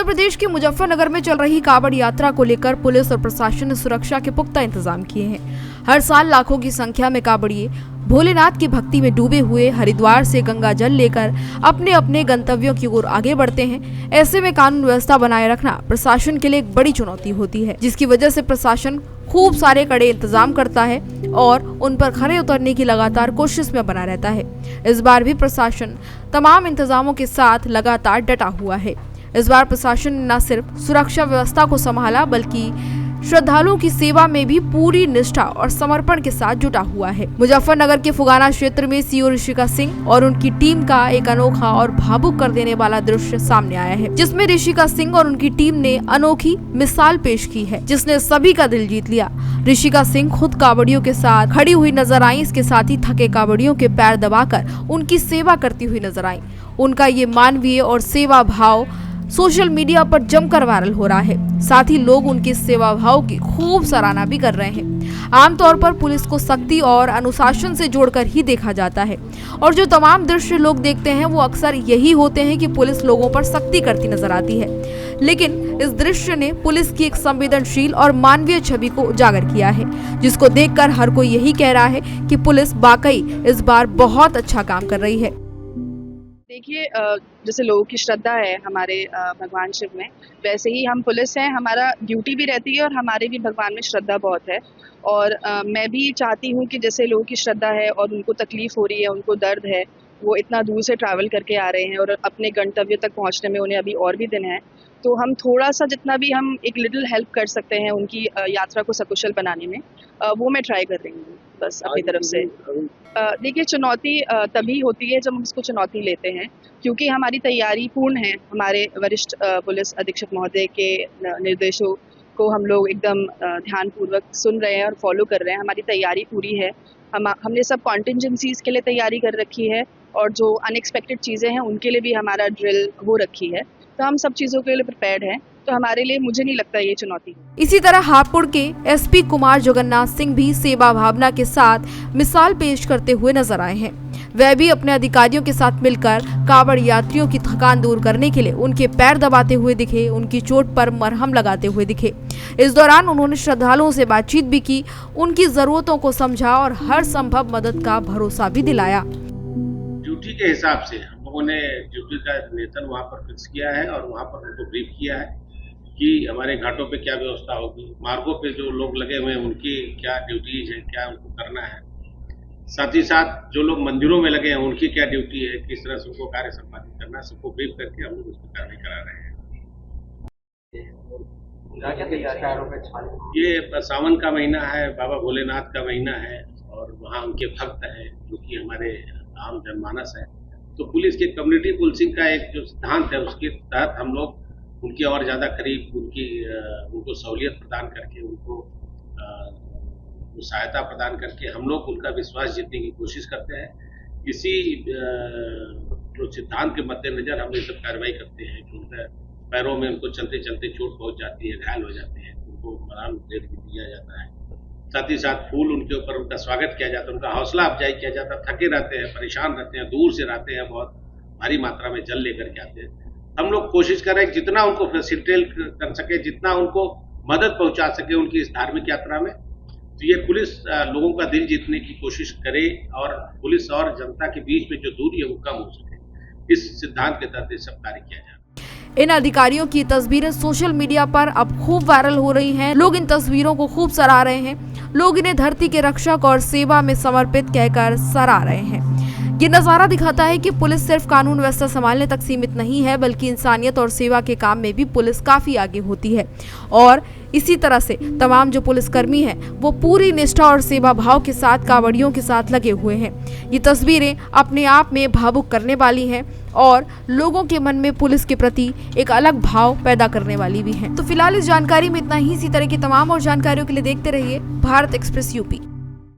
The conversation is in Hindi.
प्रदेश के मुजफ्फरनगर में चल रही कांवड़ यात्रा को लेकर पुलिस और प्रशासन ने सुरक्षा के पुख्ता इंतजाम किए हैं। हर साल लाखों की संख्या में कांवड़िए भोलेनाथ की भक्ति में डूबे हुए हरिद्वार से गंगा जल लेकर अपने अपने गंतव्यों की ओर आगे बढ़ते हैं। ऐसे में कानून व्यवस्था बनाए रखना प्रशासन के लिए एक बड़ी चुनौती होती है, जिसकी वजह से प्रशासन खूब सारे कड़े इंतजाम करता है और उन पर खरे उतरने की लगातार कोशिश में बना रहता है। इस बार भी प्रशासन तमाम इंतजामों के साथ लगातार डटा हुआ है। इस बार प्रशासन ने न सिर्फ सुरक्षा व्यवस्था को संभाला बल्कि श्रद्धालुओं की सेवा में भी पूरी निष्ठा और समर्पण के साथ जुटा हुआ है। मुजफ्फरनगर के फुगाना क्षेत्र में सीओ ऋषिका सिंह और उनकी टीम का एक अनोखा और भावुक कर देने वाला दृश्य सामने आया है, जिसमें ऋषिका सिंह और उनकी टीम ने अनोखी मिसाल पेश की है, जिसने सभी का दिल जीत लिया। ऋषिका सिंह खुद कांवड़ियों के साथ खड़ी हुई नजर आई। इसके साथ ही थके कांवड़ियों के पैर दबाकर उनकी सेवा करती हुई नजर आई। उनका ये मानवीय और सेवा भाव सोशल मीडिया पर जमकर वायरल हो रहा है। साथ ही लोग उनके सेवा भाव की खूब सराहना भी कर रहे हैं। आमतौर पर पुलिस को सख्ती और अनुशासन से जोड़कर ही देखा जाता है और जो तमाम दृश्य लोग देखते हैं वो अक्सर यही होते हैं कि पुलिस लोगों पर सख्ती करती नजर आती है, लेकिन इस दृश्य ने पुलिस की एक संवेदनशील और मानवीय छवि को उजागर किया है, जिसको देखकर हर कोई यही कह रहा है कि पुलिस वाकई इस बार बहुत अच्छा काम कर रही है। देखिए, जैसे लोगों की श्रद्धा है हमारे भगवान शिव में, वैसे ही हम पुलिस हैं, हमारा ड्यूटी भी रहती है और हमारे भी भगवान में श्रद्धा बहुत है। और मैं भी चाहती हूँ कि जैसे लोगों की श्रद्धा है और उनको तकलीफ हो रही है, उनको दर्द है, वो इतना दूर से ट्रैवल करके आ रहे हैं और अपने गंतव्य तक पहुँचने में उन्हें अभी और भी दिन है, तो हम थोड़ा सा जितना भी हम एक लिटिल हेल्प कर सकते हैं उनकी यात्रा को सकुशल बनाने में, वो मैं ट्राई कर रही हूँ बस अपनी तरफ से। देखिए, चुनौती तभी होती है जब हम उसको चुनौती लेते हैं, क्योंकि हमारी तैयारी पूर्ण है। हमारे वरिष्ठ पुलिस अधीक्षक महोदय के निर्देशों को हम लोग एकदम ध्यानपूर्वक सुन रहे हैं और फॉलो कर रहे हैं। हमारी तैयारी पूरी है। हमने सब कॉन्टिजेंसीज के लिए तैयारी कर रखी है और जो अनएक्सपेक्टेड चीज़ें हैं उनके लिए भी हमारा ड्रिल हो रखी है, तो हम सब चीज़ों के लिए प्रिपेयर्ड हैं। तो हमारे लिए मुझे नहीं लगता ये चुनौती। इसी तरह हापुड़ के एसपी कुमार जगन्नाथ सिंह भी सेवा भावना के साथ मिसाल पेश करते हुए नजर आए हैं। वह भी अपने अधिकारियों के साथ मिलकर कांवड़ यात्रियों की थकान दूर करने के लिए उनके पैर दबाते हुए दिखे, उनकी चोट पर मरहम लगाते हुए दिखे। इस दौरान उन्होंने श्रद्धालुओं से बातचीत भी की, उनकी जरूरतों को समझा और हर संभव मदद का भरोसा भी दिलाया। ड्यूटी के हिसाब से हम लोगों ने ड्यूटी का वेतन वहाँ पर फिक्स किया है और वहाँ पर उनको ब्रीफ किया है कि हमारे घाटों पे क्या व्यवस्था होगी, मार्गों पे जो लोग लगे हुए हैं उनकी क्या ड्यूटीज है, क्या उनको करना है, साथ ही साथ जो लोग मंदिरों में लगे हैं उनकी क्या ड्यूटी है, किस तरह से उनको कार्य संपादित करना है, सबको ब्रीफ करके हम लोग उस पर कार्रवाई करा रहे हैं। ये सावन का महीना है, बाबा भोलेनाथ का महीना है और वहाँ उनके भक्त हैं जो कि हमारे आम जनमानस है। तो पुलिस के कम्युनिटी पुलिसिंग का एक जो सिद्धांत है उसके तहत हम लोग उनके और ज़्यादा करीब उनको सहूलियत प्रदान करके, उनको सहायता प्रदान करके हम लोग उनका विश्वास जीतने की कोशिश करते हैं। इसी जो सिद्धांत के मद्देनजर हम ये सब कार्रवाई करते हैं कि उनके पैरों में उनको चलते चलते चोट पहुंच जाती है, घायल हो जाते हैं, उनको आराम दे दिया जाता है। साथ ही साथ फूल उनके ऊपर उनका स्वागत किया जाता है, उनका हौसला अफजाई किया जाता है। थके रहते हैं, परेशान रहते हैं, दूर से रहते हैं, बहुत भारी मात्रा में जल लेकर के आते हैं। हम लोग कोशिश कर रहे हैं जितना उनको फैसिलिटेट कर सके, जितना उनको मदद पहुंचा सके उनकी इस धार्मिक यात्रा में। तो ये पुलिस लोगों का दिल जीतने की कोशिश करे और पुलिस और जनता के बीच में जो दूरी है वो कम हो सके, इस सिद्धांत के तहत ये सब कार्य किया जा रहा है। इन अधिकारियों की तस्वीरें सोशल मीडिया पर अब खूब वायरल हो रही हैं। लोग इन तस्वीरों को खूब सराह रहे हैं। लोग इन्हें धरती के रक्षक और सेवा में समर्पित कहकर सराह रहे हैं। ये नजारा दिखाता है कि पुलिस सिर्फ कानून व्यवस्था संभालने तक सीमित नहीं है, बल्कि इंसानियत और सेवा के काम में भी पुलिस काफी आगे होती है। और इसी तरह से तमाम जो पुलिसकर्मी हैं वो पूरी निष्ठा और सेवा भाव के साथ कांवड़ियों के साथ लगे हुए हैं। ये तस्वीरें अपने आप में भावुक करने वाली हैं और लोगों के मन में पुलिस के प्रति एक अलग भाव पैदा करने वाली भी हैं। तो फिलहाल इस जानकारी में इतना ही। इसी तरह की तमाम और जानकारियों के लिए देखते रहिए भारत एक्सप्रेस यूपी।